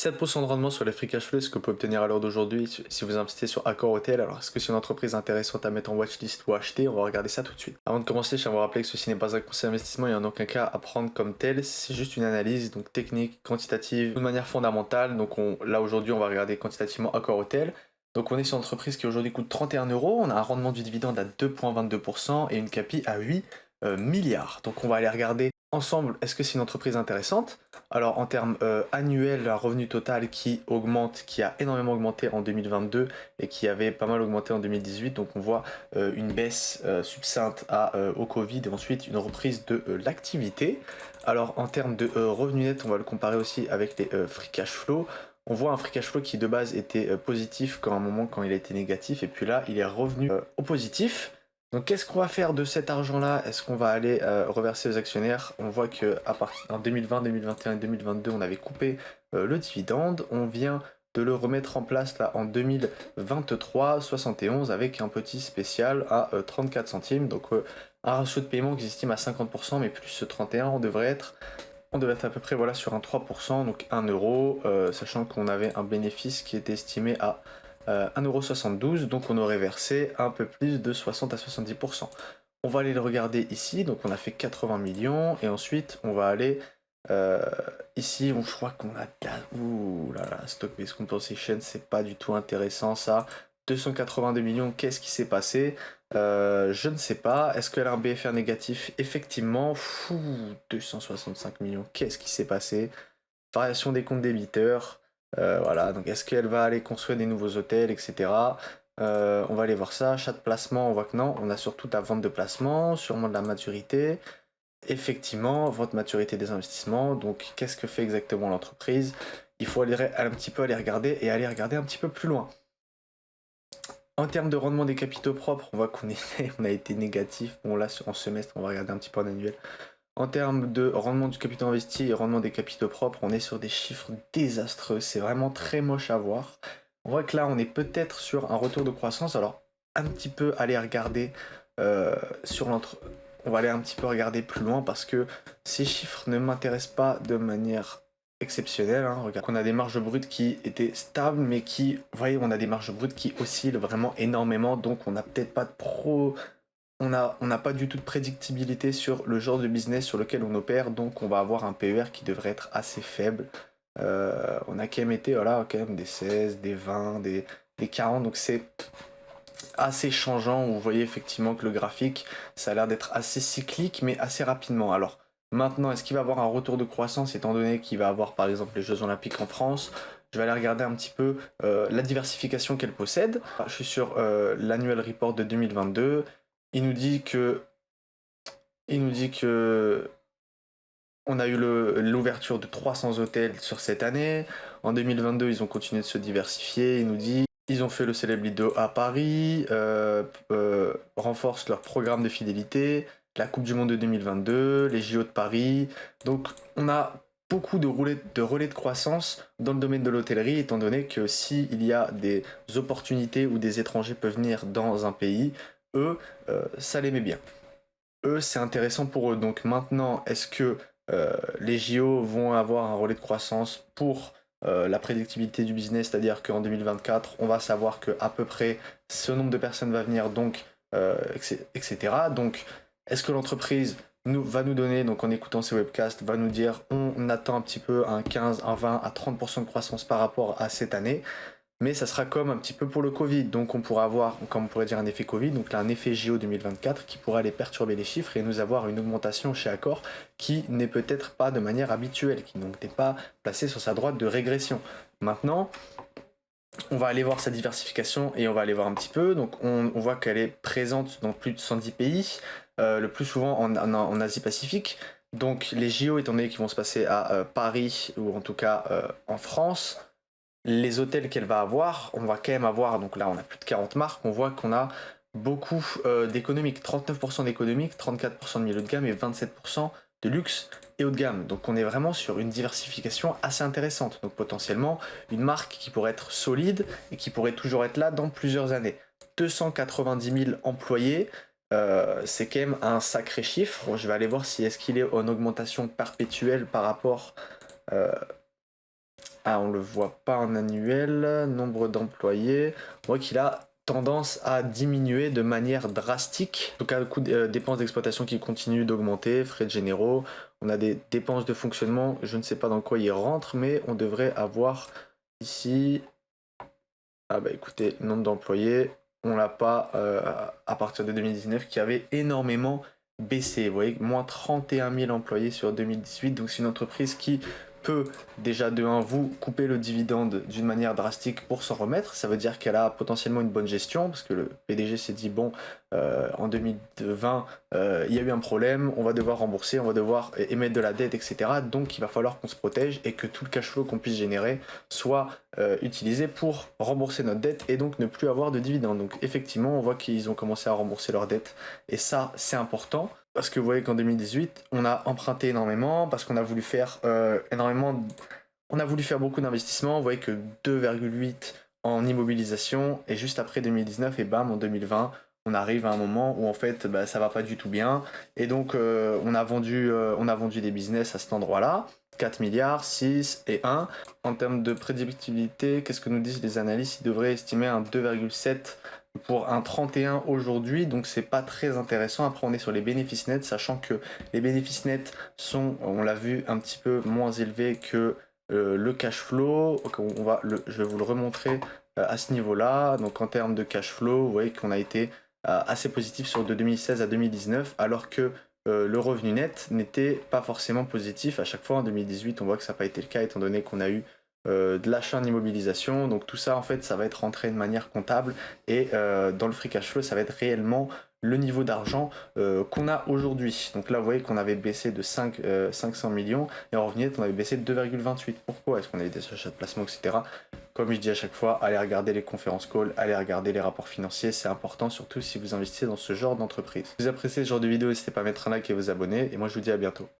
7% de rendement sur les free cash flow, ce que vous pouvez obtenir à l'heure d'aujourd'hui si vous investissez sur Accor Hotel. Alors, est-ce que c'est une entreprise intéressante à mettre en watchlist ou à acheter? On va regarder ça tout de suite. Avant de commencer, je tiens à vous rappeler que ceci n'est pas un conseil d'investissement et en aucun cas à prendre comme tel. C'est juste une analyse donc technique, quantitative, de manière fondamentale. Donc là aujourd'hui, on va regarder quantitativement Accor Hotel. Donc on est sur une entreprise qui aujourd'hui coûte 31 euros. On a un rendement du dividende à 2,22% et une CAPI à 8 milliards. Donc on va aller regarder ensemble, est-ce que c'est une entreprise intéressante? Alors en termes annuels, un revenu total qui augmente, qui a énormément augmenté en 2022 et qui avait pas mal augmenté en 2018. Donc on voit une baisse succincte au Covid et ensuite une reprise de l'activité. Alors en termes de revenu net, on va le comparer aussi avec les free cash flow. On voit un free cash flow qui de base était positif quand à un moment quand il était négatif et puis là il est revenu au positif. Donc qu'est-ce qu'on va faire de cet argent-là? Est-ce qu'on va aller reverser aux actionnaires? On voit que à partir en 2020, 2021 et 2022, on avait coupé le dividende. On vient de le remettre en place là en 2023, 71 avec un petit spécial à 34 centimes. Donc un ratio de paiement qui s'estime à 50%, mais plus ce 31, on devait être à peu près voilà, sur un 3%, donc 1 euro, sachant qu'on avait un bénéfice qui était estimé à 1,72 €, donc on aurait versé un peu plus de 60 à 70%. On va aller le regarder ici, donc on a fait 80 millions, et ensuite on va aller ici, je crois qu'on a... Ouh là là, stock-based compensation, c'est pas du tout intéressant ça. 282 millions, qu'est-ce qui s'est passé? Je ne sais pas. Est-ce qu'elle a un BFR négatif? Effectivement. Fou, 265 millions, qu'est-ce qui s'est passé? Variation des comptes débiteurs. Voilà, donc est-ce qu'elle va aller construire des nouveaux hôtels, etc. On va aller voir ça. Achat de placement, on voit que non. On a surtout la vente de placement, sûrement de la maturité. Effectivement, votre maturité des investissements. Donc, qu'est-ce que fait exactement l'entreprise? Il faut aller un petit peu aller regarder et aller regarder un petit peu plus loin. En termes de rendement des capitaux propres, on voit on a été négatif. Bon, là, en semestre, on va regarder un petit peu en annuel. En termes de rendement du capital investi et rendement des capitaux propres, on est sur des chiffres désastreux. C'est vraiment très moche à voir. On voit que là, on est peut-être sur un retour de croissance. Alors, un petit peu aller regarder sur l'entreprise. On va aller un petit peu regarder plus loin parce que ces chiffres ne m'intéressent pas de manière exceptionnelle. Hein. Regarde, on a des marges brutes qui étaient stables, mais qui, vous voyez, on a des marges brutes qui oscillent vraiment énormément. Donc, on n'a peut-être pas de on n'a pas du tout de prédictibilité sur le genre de business sur lequel on opère, donc on va avoir un PER qui devrait être assez faible. On a quand même été, voilà, quand même des 16, des 20, des 40, donc c'est assez changeant. Vous voyez effectivement que le graphique, ça a l'air d'être assez cyclique, mais assez rapidement. Alors, maintenant, est-ce qu'il va avoir un retour de croissance, étant donné qu'il va avoir, par exemple, les Jeux Olympiques en France? Je vais aller regarder un petit peu la diversification qu'elle possède. Je suis sur l'annual report de 2022. Il nous dit que on a eu l'ouverture de 300 hôtels sur cette année. En 2022, ils ont continué de se diversifier. Il nous dit ils ont fait le Celeb Lido à Paris, renforcent leur programme de fidélité, la Coupe du Monde de 2022, les JO de Paris. Donc on a beaucoup de relais de croissance dans le domaine de l'hôtellerie, étant donné que s'il y a des opportunités où des étrangers peuvent venir dans un pays, eux, ça les met bien. Eux, c'est intéressant pour eux. Donc maintenant, est-ce que les JO vont avoir un relais de croissance pour la prédictibilité du business, c'est-à-dire qu'en 2024, on va savoir que à peu près ce nombre de personnes va venir, donc, etc. Donc, est-ce que l'entreprise va nous donner, donc en écoutant ces webcasts, va nous dire on attend un petit peu un 15, un 20 à 30% de croissance par rapport à cette année? Mais ça sera comme un petit peu pour le Covid, donc on pourra avoir, comme on pourrait dire, un effet Covid, donc là un effet JO 2024 qui pourra aller perturber les chiffres et nous avoir une augmentation chez Accor qui n'est peut-être pas de manière habituelle, qui donc n'est pas placée sur sa droite de régression. Maintenant, on va aller voir sa diversification et on va aller voir un petit peu, donc on voit qu'elle est présente dans plus de 110 pays, le plus souvent en Asie-Pacifique. Donc les JO, étant donné qu'ils vont se passer à Paris, ou en tout cas en France, les hôtels qu'elle va avoir, on va quand même avoir, donc là on a plus de 40 marques, on voit qu'on a beaucoup d'économiques, 39% d'économiques, 34% de milieu de gamme et 27% de luxe et haut de gamme. Donc on est vraiment sur une diversification assez intéressante. Donc potentiellement une marque qui pourrait être solide et qui pourrait toujours être là dans plusieurs années. 290 000 employés, c'est quand même un sacré chiffre. Je vais aller voir si est-ce qu'il est en augmentation perpétuelle par rapport Ah, on le voit pas en annuel. Nombre d'employés. On voit qu'il a tendance à diminuer de manière drastique. En tout cas, le coût de dépenses d'exploitation qui continue d'augmenter, frais de généraux. On a des dépenses de fonctionnement. Je ne sais pas dans quoi ils rentrent, mais on devrait avoir ici. Ah bah écoutez, nombre d'employés, on l'a pas à partir de 2019 qui avait énormément baissé. Vous voyez, moins 31 000 employés sur 2018. Donc c'est une entreprise qui peut déjà de 1 vous couper le dividende d'une manière drastique pour s'en remettre. Ça veut dire qu'elle a potentiellement une bonne gestion parce que le PDG s'est dit bon, en 2020 il y a eu un problème, on va devoir rembourser, on va devoir émettre de la dette, etc. Donc il va falloir qu'on se protège et que tout le cash flow qu'on puisse générer soit utilisé pour rembourser notre dette et donc ne plus avoir de dividendes. Donc effectivement on voit qu'ils ont commencé à rembourser leur dette et ça c'est important. Parce que vous voyez qu'en 2018, on a emprunté énormément, parce qu'on a voulu faire on a voulu faire beaucoup d'investissements. Vous voyez que 2,8 en immobilisation, et juste après 2019, et bam, en 2020, on arrive à un moment où en fait, bah, ça va pas du tout bien. Et donc, on a vendu des business à cet endroit-là. 4 milliards, 6 et 1. En termes de prédictibilité, qu'est-ce que nous disent les analystes? Ils devraient estimer un 2,7 pour un 31 aujourd'hui, donc c'est pas très intéressant. Après on est sur les bénéfices nets, sachant que les bénéfices nets sont, on l'a vu, un petit peu moins élevés que le cash flow. Je vais vous le remontrer à ce niveau-là. Donc en termes de cash flow, vous voyez qu'on a été assez positif sur de 2016 à 2019, alors que le revenu net n'était pas forcément positif à chaque fois. En 2018, on voit que ça n'a pas été le cas, étant donné qu'on a eu de l'achat en immobilisation. Donc tout ça en fait ça va être rentré de manière comptable et dans le free cash flow ça va être réellement le niveau d'argent qu'on a aujourd'hui. Donc là vous voyez qu'on avait baissé de 500 millions et en revenu net on avait baissé de 2,28. Pourquoi? Est-ce qu'on avait des achats de placement, etc. Comme je dis à chaque fois, allez regarder les conférences calls, allez regarder les rapports financiers, c'est important surtout si vous investissez dans ce genre d'entreprise. Si vous appréciez ce genre de vidéo, n'hésitez pas à mettre un like et vous abonner et moi je vous dis à bientôt.